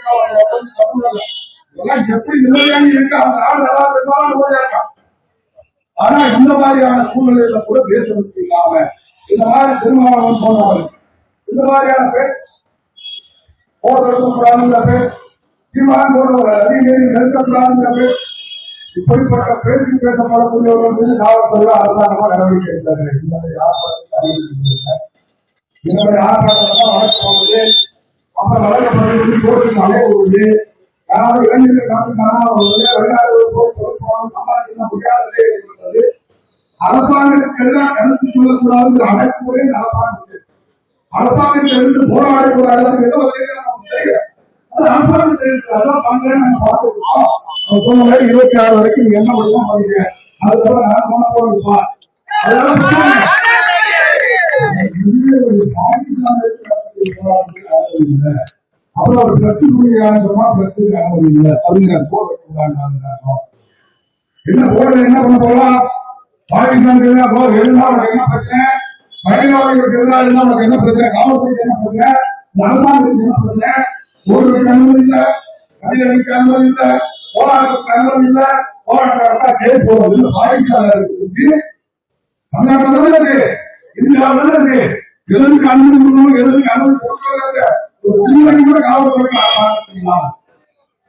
எல்லாம் எப்படி நிலையான இருக்கு அந்த நாடு ஏதாவது போராட்டம். ஆனா இந்த மாதிரியான சூழ்நிலையில கூட தேசபக்தி இல்லாம இந்த மாதிரி திருமாவளவன் போன்றவர்கள் இந்த மாதிரியான பேர் போராடுங்கிற பேர், தீர்மானம் போடுறவர்கள் அதிகாரி நெருக்கக்கூடாதுங்கிற பேர், இப்படிப்பட்ட பேச்சு பேசப்படக்கூடியவர்கள் மீது காவல்துறை அரசாங்கமா நடவடிக்கை எடுத்தாங்க. இதனுடைய ஆர்ப்பாட்டம் வழக்கு போகுது, அப்புறம் வழக்கப்படுவது கோர்ட்டுக்கு அலைவது, யாராவது இளைஞர்கள் நாட்டு காணாமல் வெளிநாடு சம்பாதிக்க முடியாததே இருக்கிறது. அரசாங்கத்துக்கு எதிராக கருத்து சொல்லக்கூடாது அழைப்புமுறை அரசாங்கத்துக்கு, அரசாங்கத்திலிருந்து போராடக்கூடாது அரசாங்கத்திற்கு அதான் பண்றேன்னு நம்ம பார்த்துருக்கோம். சொன்ன மாதிரி 26 வரைக்கும் நீங்க என்ன பண்ணுவோம் பாருங்க, அதுக்கப்புறம் நான் பண்ண போறோம். அதெல்லாம் அப்புறம் ஒரு பிரச்சனை சொன்னா பிரச்சனை அனுமதி இல்லை அப்படிங்கிற போர் என்ன போர்ல என்ன பண்ண போகலாம், பாகிஸ்தானுக்கு எதிராக போர் எழுந்தா உனக்கு என்ன பிரச்சனை, பயங்கரவாதிகளுக்கு எதிராக இருந்தா உனக்கு என்ன பிரச்சனை, காவல்துறைக்கு என்ன பிரச்சனை, அரசாங்கத்துக்கு என்ன பிரச்சனை, போர்களுக்கு அனுமதி இல்லை, அதிகாரிக்கு அனுமதி இல்லை, போராட்டத்துக்கு அனுமதி இல்லை, போராட்டம் கேஸ் போறது பாகிஸ்தான் இருக்கு, தமிழ்நாட்டில் இருக்கு, இந்தியாவில் இருக்கு, எதற்கு அனுமதி கொடுக்கணும் எதற்கு அனுமதி கொடுக்கல ஒரு உண்மைக்கு கூட காவல்துறைக்கு ஆரம்பிக்கலாம்.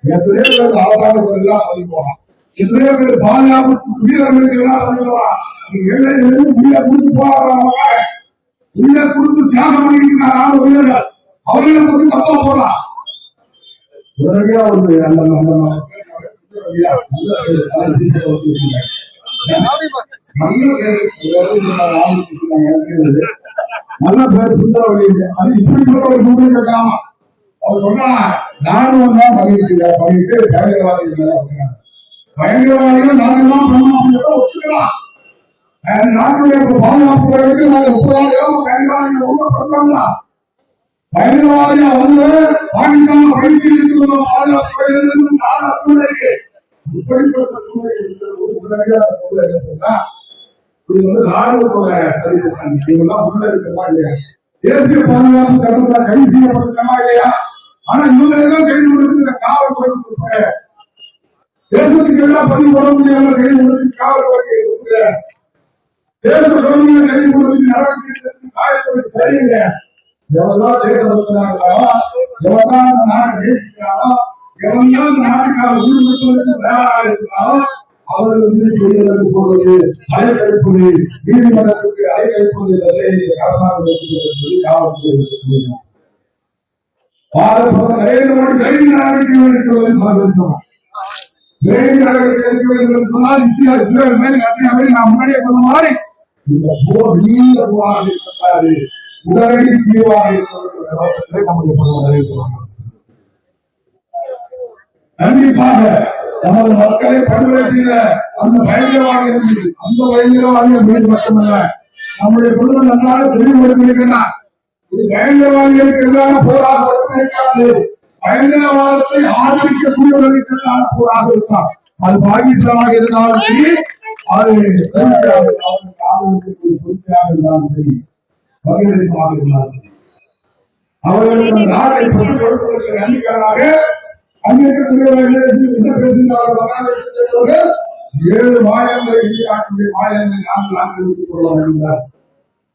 எத்தனையோ பேருக்கு அவகாசம் போகலாம், எத்தனையோ பேர் பாதுகாப்பு வீரர்களுக்கு உயிரை கொடுத்து போராடுறாங்க, உயிரை கொடுத்து தியாகம் பண்ணிக்கிறாங்க வீரர்கள், அவர்களை பற்றி தப்பா போடலாம். உடனடியா ஒரு நல்ல நல்ல பேர் சுந்தரவழி, அது இப்படிப்பட்ட ஒரு சூழ்நிலை இருக்காம அவர் சொன்னா நானும் தான் பண்ணிட்டு பயங்கரவாதிகள் பயங்கரவாதிகள் நாங்கெல்லாம் ஒத்துக்கலாம். நாட்டுடைய பாதுகாப்பு நாங்கள் 30,000 பயங்கரவாதிகள் ஒன்றும் பண்ணலாம். பயங்கரவாதியா வந்து பாகிஸ்தான் பயிற்சி இருக்கிற பாதுகாப்பு சூழ்நிலை இப்படிப்பட்ட சூழ்நிலை ராணுவத்தோட தேசிய பாதுகாப்பு சட்டத்தில் கைது செய்யப்பட்டிருக்கா இல்லையா? ஆனா இவங்களெல்லாம் கைது கொடுத்து காவல்துறை தேசத்துக்கு எல்லாம் பதிவு பண்ண முடியாம கைது கொடுத்து காவல்துறை தேச குழந்தைகளை கைது கொடுத்து நடவடிக்கை காவல்துறை சரியில்லை. எவெல்லாம் தேசம் இருக்கிறாங்களோ, எவெல்லாம் அந்த நாட்டை நேசிக்கிறாரோ, எவெல்லாம் அந்த நாட்டுக்காக உயிர்ப்பிப்பதற்கு தயாராக இருக்கிறாரோ அவர்களுக்கு செய்வதற்கு போவது அதை கழிப்பது நீதிமன்றத்துக்கு அதை கழிப்பது நரேந்திர மோடி கைது நடவடிக்கை எடுக்க வேண்டும் சொன்னால் இஸ்ரேல் மேல் ரஷ்யாவை நான் முன்னாடியே சொன்ன மாதிரி இந்த போர் நீண்ட போராக இருக்கிறாரு. உடனடி தீர்வாக இருக்கிற கண்டிப்பாக நமது மக்களை படுகொலை செய்த அந்த பயங்கரவாதி இருந்தது. அந்த பயங்கரவாதிகள் மீது மட்டுமல்ல, நம்முடைய குடும்பம் நன்றாக தெளிவுபடுத்தியிருக்கிறார். இது பயங்கரவாதிகளுக்கு எதிரான போராக மட்டுமே இருக்காது, பயங்கரவாதத்தை ஆதரிக்கக்கூடியவர்களுக்கு எதிரான போராக இருக்கார். அது பாகிஸ்தானாக இருந்தாலும் சரி, அது இருந்தாலும் சரி, வகையாக இருந்தாலும் அவர்களுக்கு நாட்டை பெற்றுக் கொடுப்பதற்கு நன்றிகளாக ஏழு மாநிலங்களை இந்தியாவுடைய மாநிலங்களை நாங்கள் ஆக்கிரமித்துக் கொள்ள வேண்டும்.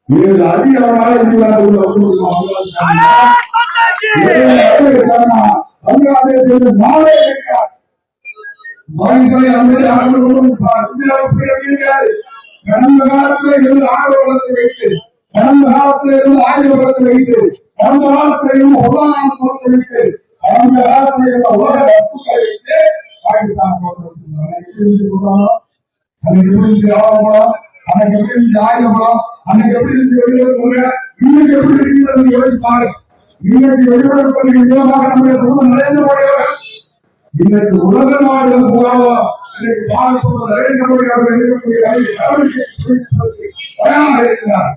7 அதிகமாக இந்தியாவில் பங்களாதேஷ் நாளே இருக்கிறார். கடந்த காலத்தில் இருந்து ஆணவ வளத்தை வைத்து, கடந்த காலத்தில் இருந்து ஆயுத வளத்தை வைத்து, கடந்த காலத்தில் இருந்து பொருளாதார வளத்தை வைத்து, கடந்த காலத்தில் இருந்த உலக வஸ்துக்களை வைத்து பாகிஸ்தான் அன்னைக்கு எப்படி இருந்துச்சு ஆயுதம், அன்னைக்கு எப்படி இருந்துச்சு வெளியுறவு, இன்னைக்கு எப்படி இருக்கிறது யோசிப்பாரு. இன்னைக்கு வெளியுறவு விதமாக நம்முடைய குடும்பம் நரேந்திர மோடி அவர்கள் இன்னைக்கு உலக நாடுகள் பூராவோ இன்னைக்கு பாரத நரேந்திர மோடி அவர்கள் இருக்கக்கூடிய தயாராக இருக்கிறார்.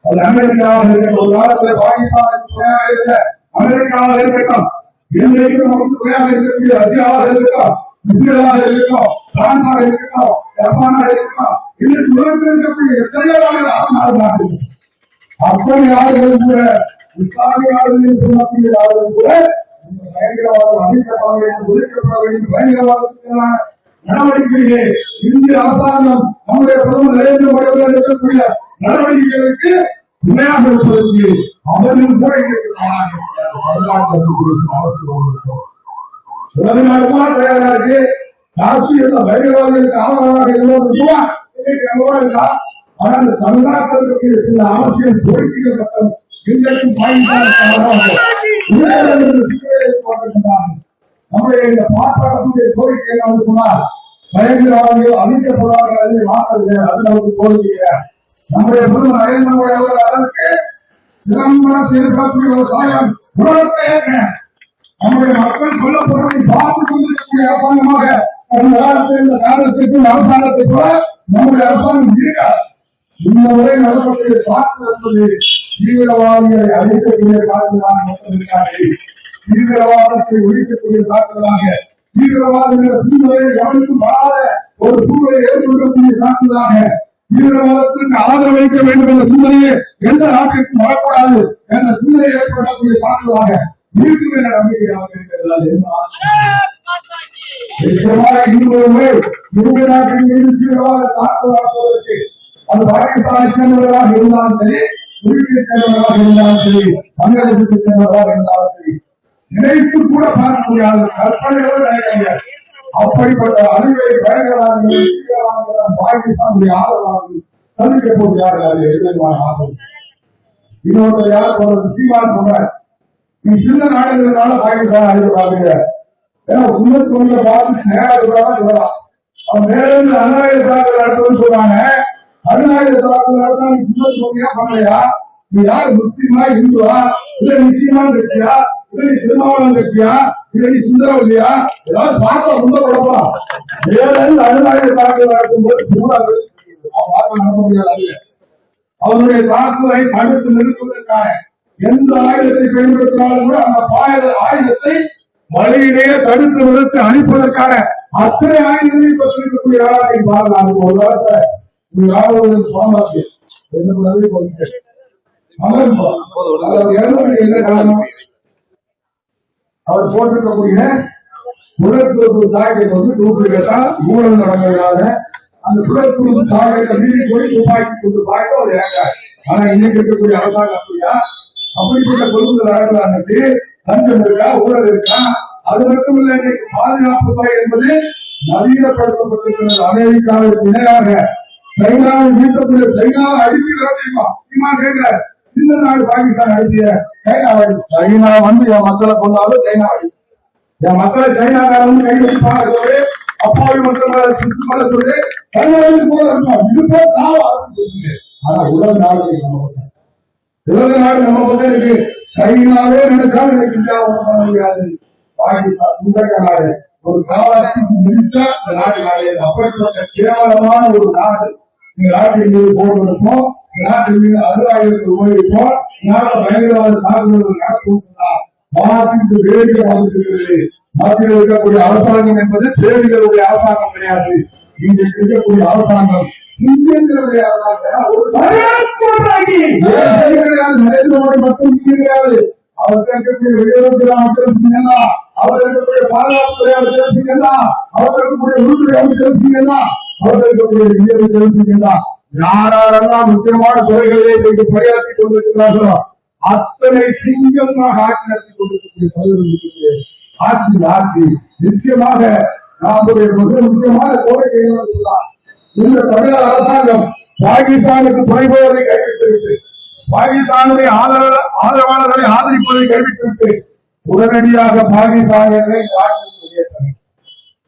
அது அமெரிக்காவில் இருக்கிற ஒரு காலத்தில் பாகிஸ்தானுக்கு துணையாக இருந்த அமெரிக்காவில் இருக்கட்டும், இன்றைக்கு நமக்கு துணையாக இருக்கக்கூடிய ரஷ்யாவாக இருக்கட்டும், இஸ்ரேலாக இருக்கட்டும், பிரான்சாக இருக்கட்டும், ஜப்பானாக இருக்கட்டும், இன்னைக்கு உலகத்தில் இருக்கக்கூடிய எத்தனையோ நாடுகள் அப்படி நாடுகள் கூட இஸ்லாமிய நாடுகளில் சொல்லக்கூடிய நாடுகள் கூட பயங்கரவாதம் அழிக்கப்பட வேண்டும், ஒழிக்கப்பட வேண்டும், பயங்கரவாதத்திற்கான நடவடிக்கையை இந்திய அரசாங்கம் நம்முடைய பிரதமர் நரேந்திர மோடி அவர்கள் எடுக்கக்கூடிய நடவடிக்கைகளுக்கு துணையாக இருப்பதற்கு அவர்கள் கூட தயாராக இருக்கு. ராஷ்டிரிய பயங்கரவாதிகளுக்கு ஆதரவாக இருந்தது. ஆனால் தமிழ்நாட்டில் சில அரசியல் கோரிக்கைகள் மட்டும் இன்றைக்கும் நம்முடைய இந்த பாட்டாளர்களுடைய கோரிக்கை என்று சொன்னால் பயங்கரவாதிகள் அழிக்கப்படுவார்கள் என்று மாற்றவில்லை. அது நமக்கு கோரிக்கை. நம்முடைய பிரதமர் நரேந்திர மோடி அவர்கள் அதற்கு சிறந்த செயல்படக்கூடிய ஒரு சாயம் உலகத்தை நம்முடைய மக்கள் சொல்லப்படுவதை பார்த்துக் கொண்டிருக்கக்கூடிய அரசாங்கமாக கடந்த காலத்தில் இந்த காலத்திற்கும் அரசாங்கத்தை போல நம்முடைய அரசாங்கம் இருக்காது. இந்த முறை நடத்தக்கூடிய தாக்குதல் என்பது தீவிரவாதிகளை அழிக்கக்கூடிய தாக்குதலாக நடத்திருக்கிறார்கள். தீவிரவாதத்தை ஒழிக்கக்கூடிய தாக்குதலாக, தீவிரவாதிகள் சூழ்நிலையை கவனிக்கும் வராத ஒரு சூழ்நிலை ஏற்படுத்தக்கூடிய தாக்குதலாக, தீவிரவாதத்திற்கு ஆதரவு வைக்க வேண்டும் என்ற சிந்தனையை எந்த நாட்டிற்கும் வரக்கூடாது என்ற சிந்தனை ஏற்படக்கூடிய தாக்குதலாக இருக்கும் என்ற நம்பிக்கையாக இருக்கிறது. நிச்சயமாக இன்னொரு முறை இந்திய நாட்டின் மீது தீவிரவாத தாக்குதலாக்குவதற்கு அது பாகிஸ்தானை சேர்ந்தவர்களாக இருந்தாலும் சரி, துருக்கியை சேர்ந்தவர்களாக இருந்தாலும் சரி, பங்களாதேசத்தை சேர்ந்தவர்களாக இருந்தாலும் சரி, நினைத்து கூட பார்க்க முடியாது, கற்பனையோடு நினைக்க முடியாது. அப்படிப்பட்ட அணிவை பயங்கரவாதிகள் பாகிஸ்தானுடைய ஆதரவாளர்கள் தடுக்க போகிறார்கள். ஆதரவு இன்னொருத்தர் யார் போறது சீமான் போன்ற நீ சின்ன நாடுகளால பாகிஸ்தான் அழிப்பாங்க. ஏன்னா சுண்ணத்து கொண்ட பார்த்து நேரம் சொல்லலாம். அவன் மேலிருந்து அநாயக தாக்குதல் நடத்துன்னு சொல்றாங்க. அநாயக தாக்குதல் நடத்தா நீ சுண்ணத்து கொண்டியா பண்ணலையா? நீ யாரு முஸ்லீமா, இந்துவா, இல்ல நிச்சயமான கட்சியா, இல்ல நீ திருமாவளம் கட்சியா, நீ சுந்தரம் இல்லையா ஏதாவது பார்க்க முந்த கொடுப்பா வேறு அருளாய தாக்குதல் நடக்கும்போது நடக்க முடியாது. அவனுடைய தாக்குதலை தடுத்து நிறுத்துவதற்காக எந்த ஆயுதத்தை பயன்படுத்தினாலும் கூட அந்த ஆயுதத்தை வழியிலேயே தடுத்து நிறுத்தி அழிப்பதற்கான அத்தனை ஆயுதங்களை பற்றிருக்கக்கூடிய ஆளாக பாருங்க. ஒரு வாரத்தை சுவாமிக்கு என்ன காரணம்? அவர் போட்டிருக்கக்கூடிய புலத்துறப்பு தாயத்தை வந்து டூப்ளிகேட்டா ஊழல் நடந்ததுனால அந்த புலத்துறப்பு தாயத்தை மீறி போய் துப்பாக்கி கொண்டு பார்க்க அவர் இறங்காரு. ஆனா இன்னைக்கு இருக்கக்கூடிய அரசாங்கம் அப்படியா? அப்படிப்பட்ட கொள்கைகள் நடக்கிறாங்க. லஞ்சம் இருக்கா, ஊழல் இருக்கா? அது மட்டும் இல்ல, இன்னைக்கு பாதுகாப்பு துறை என்பது நவீனப்படுத்தப்பட்டிருக்கிறது. அமெரிக்காவிற்கு இணையாக சைனாவை வீட்டக்கூடிய சைனாவை அடிக்கிறதா கேட்கிற சின்ன நாடு பாகிஸ்தான் அடிக்கிற சைனா வந்து என் மக்களை கொண்டாலும் சைனா அடி என் மக்களை சைனாக்காரன் கை வச்சுப்பாங்க சொல்லி அப்பாவி மக்கள் சுற்றுமலை சொல்லி சைனாவுக்கு போல இருக்கும். இது போல சொல்லுங்க. ஆனா உலக நாடு நம்ம பக்கம் இருக்கு. சைனாவே நினைச்சாலும் பண்ண முடியாது. பாகிஸ்தான் சுந்தர நாடு ஒரு காலத்துக்கு முடிச்சா இந்த நாடு நாடு அப்படிப்பட்ட கேவலமான ஒரு நாடு. இந்த நாட்டின் மீது போடுவதற்கும் நாட்டின் மீது அலுவலகத்தை உபயோகிப்போம் நாட்டில் பயங்கரவாத தாக்குதல்கள் நடத்துவதா மாற்றிற்கு வேடிக்கை பார்த்துருக்கிறது. நாட்டில் இருக்கக்கூடிய அரசாங்கம் என்பது பேரிகளுடைய அரசாங்கம் கிடையாது. இன்றைக்கு இருக்கக்கூடிய அரசாங்கம் இந்தியர்களுடைய அரசாங்கம் ஒரு கிடையாது. நரேந்திர மோடி மட்டும் கிடையாது. அவர் இருக்கக்கூடிய வெளியுறவுத்துறை அமைச்சர் அவர் இருக்கக்கூடிய பாதுகாப்புத்துறை அமைச்சர் அவர் இருக்கக்கூடிய உள்துறை அமைச்சர் அவர் இருக்கக்கூடிய இந்தியாவை தெரிவிக்கின்றா யாரெல்லாம் முக்கியமான துறைகளிலே போயிட்டு பணியாற்றி கொண்டிருக்கிறார்களோ அத்தனை சிங்கமாக ஆட்சி நடத்தி கொண்டிருக்கக்கூடிய ஆட்சி நிச்சயமாக நம்முடைய மிக முக்கியமான கோரிக்கைகள் இந்த தமிழக அரசாங்கம் பாகிஸ்தானுக்கு துணைபோவதை கைவிட்டுவிட்டு பாகிஸ்தானுடைய ஆதரவாளர்களை ஆதரிப்பதை கைவிட்டுவிட்டு உடனடியாக பாகிஸ்தானை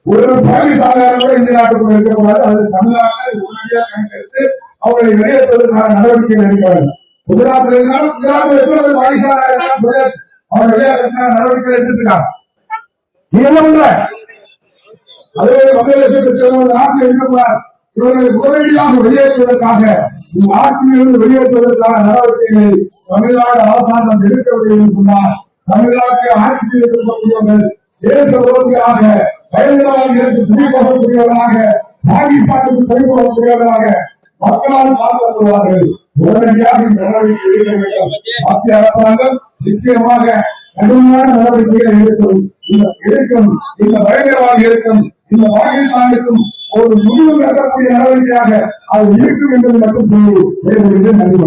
ஒரு பாகிஸ்தான இந்திய நாட்டுக்குள் இருக்கக்கூடாது. அது தமிழ்நாட்டில் உடனடியாக கணக்கெடுத்து அவர்களை வெளியேற்றுவதற்கான நடவடிக்கைகள் எடுக்கிறார்கள். குஜராத்தில் இருந்தாலும் குஜராத்தில் பாகிஸ்தான் அவர் வெளியேற்ற நடவடிக்கை எடுத்திருக்கிறார். நீ என்ன பண்ற? அதே வங்கதேசத்தில் நாட்டில் இருக்கக்கூடாது. இவர்களை உடனடியாக வெளியேற்றுவதற்காக நாட்டிலிருந்து வெளியேற்றுவதற்கான நடவடிக்கைகளை தமிழ்நாடு அரசாங்கம் எடுக்கவில்லை என்று சொன்னார். தமிழ்நாட்டை ஆட்சி இருக்கக்கூடியவர்கள் தேச விரோதியாக பயங்கரவாதிகளுக்கு துணைபோகக்கூடியவர்களாக பாகிஸ்தானுக்கு துணைபோகக்கூடியவர்களாக மக்களால் பார்க்கப்படுவார்கள். உடனடியாக இந்த நடவடிக்கை எடுக்க வேண்டும். மத்திய அரசாங்கம் நிச்சயமாக கடுமையான நடவடிக்கைகளை எடுக்கும். இந்த பயங்கரவாதிகளுக்கும் இந்த பாகிஸ்தானுக்கும் ஒரு முடிவு கட்டக்கூடிய நடவடிக்கையாக அது இருக்கும் என்பது மட்டும் சொல்லி நன்றி.